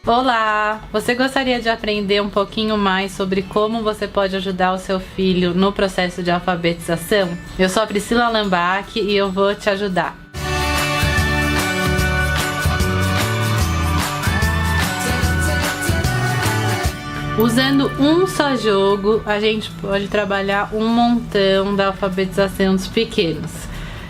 Olá! Você gostaria de aprender um pouquinho mais sobre como você pode ajudar o seu filho no processo de alfabetização? Eu sou a Priscila Lambach e eu vou te ajudar. Usando um só jogo, a gente pode trabalhar um montão da alfabetização dos pequenos.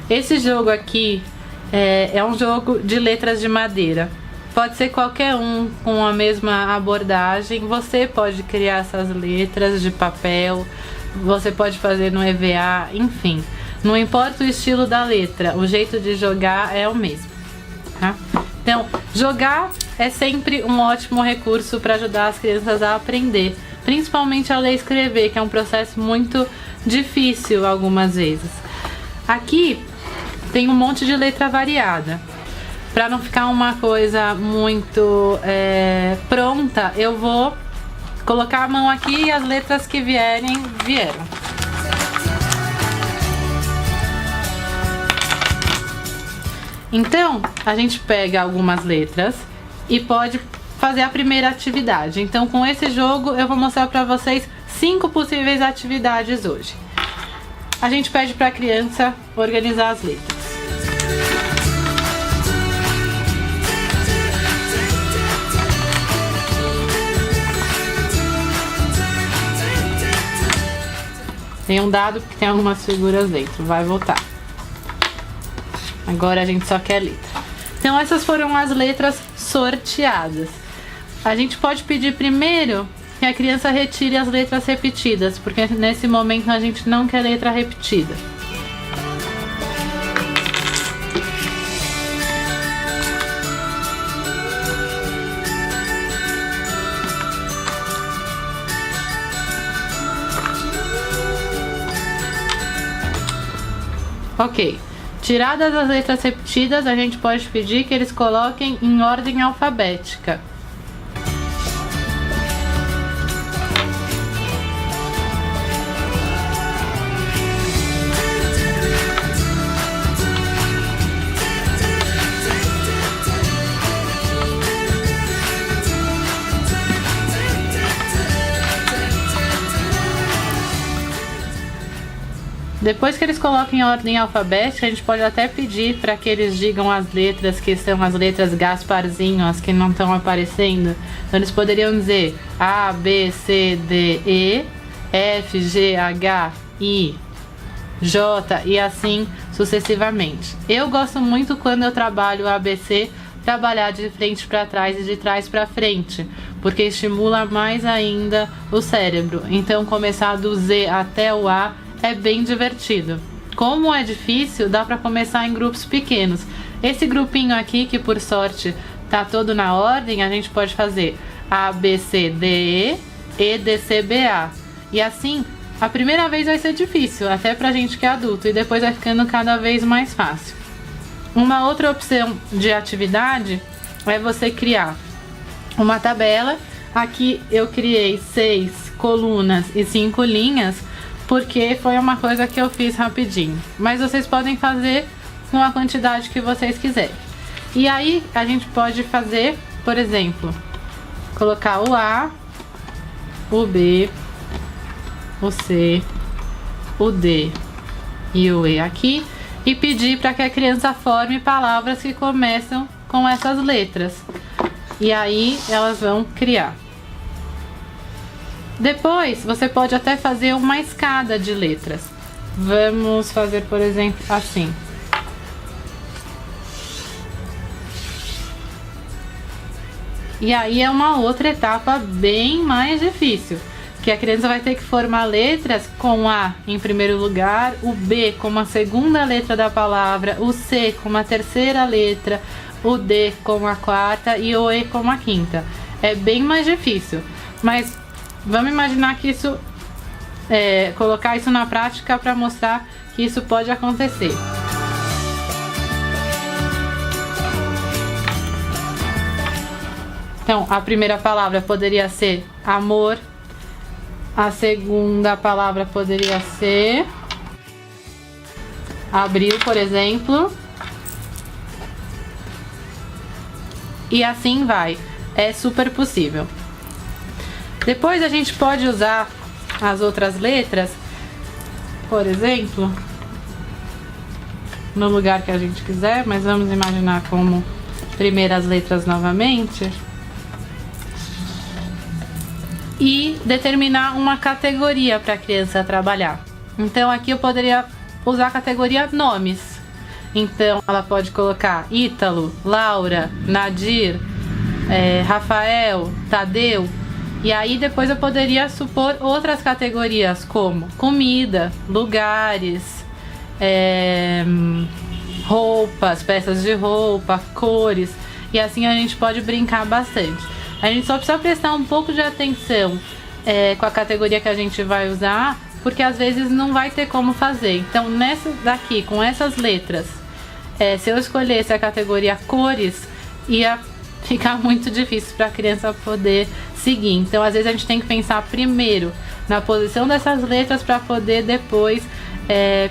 Esse jogo aqui é um jogo de letras de madeira. Pode ser qualquer um com a mesma abordagem. Você pode criar essas letras de papel, você pode fazer no EVA, enfim. Não importa o estilo da letra, o jeito de jogar é o mesmo, tá? Então, jogar é sempre um ótimo recurso para ajudar as crianças a aprender, principalmente a ler e escrever, que é um processo muito difícil algumas vezes. Aqui tem um monte de letra variada. Para não ficar uma coisa muito pronta, eu vou colocar a mão aqui e as letras que vieram. Então, a gente pega algumas letras e pode fazer a primeira atividade. Então, com esse jogo, eu vou mostrar para vocês 5 possíveis atividades hoje. A gente pede para a criança organizar as letras. Tem um dado porque tem algumas figuras dentro, vai voltar. Agora a gente só quer letra. Então essas foram as letras sorteadas. A gente pode pedir primeiro que a criança retire as letras repetidas, porque nesse momento a gente não quer letra repetida. Ok, tiradas as letras repetidas, a gente pode pedir que eles coloquem em ordem alfabética. Depois que eles coloquem em ordem alfabética, a gente pode até pedir para que eles digam as letras que são as letras Gasparzinho, as que não estão aparecendo. Então eles poderiam dizer A, B, C, D, E, F, G, H, I, J e assim sucessivamente. Eu gosto muito quando eu trabalho o ABC, trabalhar de frente para trás e de trás para frente, porque estimula mais ainda o cérebro. Então começar do Z até o A é bem divertido. Como é difícil, dá para começar em grupos pequenos. Esse grupinho aqui, que por sorte tá todo na ordem, a gente pode fazer A, B, C, D, E, D, C, B, A. E assim, a primeira vez vai ser difícil, até pra gente que é adulto, e depois vai ficando cada vez mais fácil. Uma outra opção de atividade é você criar uma tabela. Aqui eu criei 6 colunas e 5 linhas, porque foi uma coisa que eu fiz rapidinho. Mas vocês podem fazer com a quantidade que vocês quiserem. E aí a gente pode fazer, por exemplo, colocar o A, o B, o C, o D e o E aqui e pedir para que a criança forme palavras que começam com essas letras. E aí elas vão criar. Depois, você pode até fazer uma escada de letras. Vamos fazer, por exemplo, assim. E aí é uma outra etapa bem mais difícil, que a criança vai ter que formar letras com A em primeiro lugar, o B como a segunda letra da palavra, o C como a terceira letra, o D como a quarta e o E como a quinta. É bem mais difícil, mas vamos imaginar que isso, colocar isso na prática para mostrar que isso pode acontecer. Então, a primeira palavra poderia ser amor, a segunda palavra poderia ser abril, por exemplo. E assim vai. é super possível. Depois a gente pode usar as outras letras, por exemplo, no lugar que a gente quiser, mas vamos imaginar como primeiras letras novamente. E determinar uma categoria para a criança trabalhar. Então aqui eu poderia usar a categoria nomes. Então ela pode colocar Ítalo, Laura, Nadir, Rafael, Tadeu. E aí depois eu poderia supor outras categorias como comida, lugares, roupas, peças de roupa, cores. E assim a gente pode brincar bastante. A gente só precisa prestar um pouco de atenção com a categoria que a gente vai usar, porque às vezes não vai ter como fazer. Então nessa daqui, com essas letras, se eu escolhesse a categoria cores, ia ficar muito difícil para a criança poder seguir. Então às vezes a gente tem que pensar primeiro na posição dessas letras para poder depois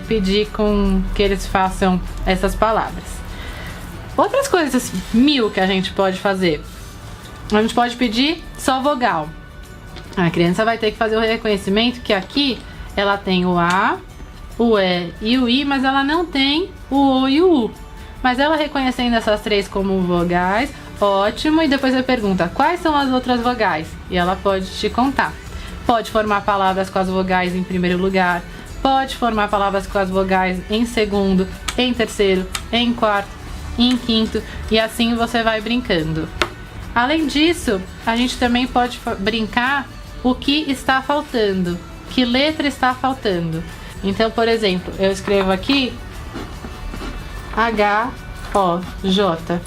pedir que eles façam essas palavras. Outras coisas mil que a gente pode fazer. A gente pode pedir só vogal. A criança vai ter que fazer o reconhecimento que aqui ela tem o A, o E e o I, mas ela não tem o O e o U. Mas ela reconhecendo essas três como vogais, ótimo, e depois você pergunta quais são as outras vogais, e ela pode te contar. Pode formar palavras com as vogais em primeiro lugar, pode formar palavras com as vogais em segundo, em terceiro, em quarto, em quinto, e assim você vai brincando. Além disso, a gente também pode brincar o que está faltando, que letra está faltando. Então, por exemplo, eu escrevo aqui H-O-J.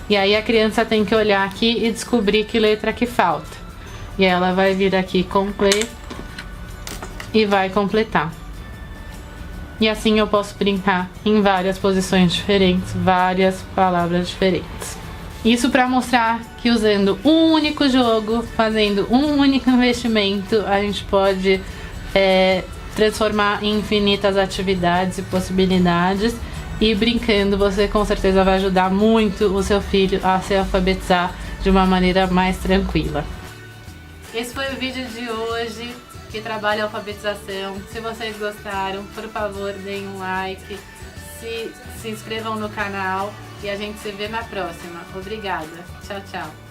E aí a criança tem que olhar aqui e descobrir que letra que falta. E ela vai vir aqui completar e vai completar. E assim eu posso brincar em várias posições diferentes, várias palavras diferentes. Isso para mostrar que usando um único jogo, fazendo um único investimento, a gente pode transformar em infinitas atividades e possibilidades. E brincando, você com certeza vai ajudar muito o seu filho a se alfabetizar de uma maneira mais tranquila. Esse foi o vídeo de hoje que trabalha a alfabetização. Se vocês gostaram, por favor, deem um like, se inscrevam no canal e a gente se vê na próxima. Obrigada. Tchau, tchau.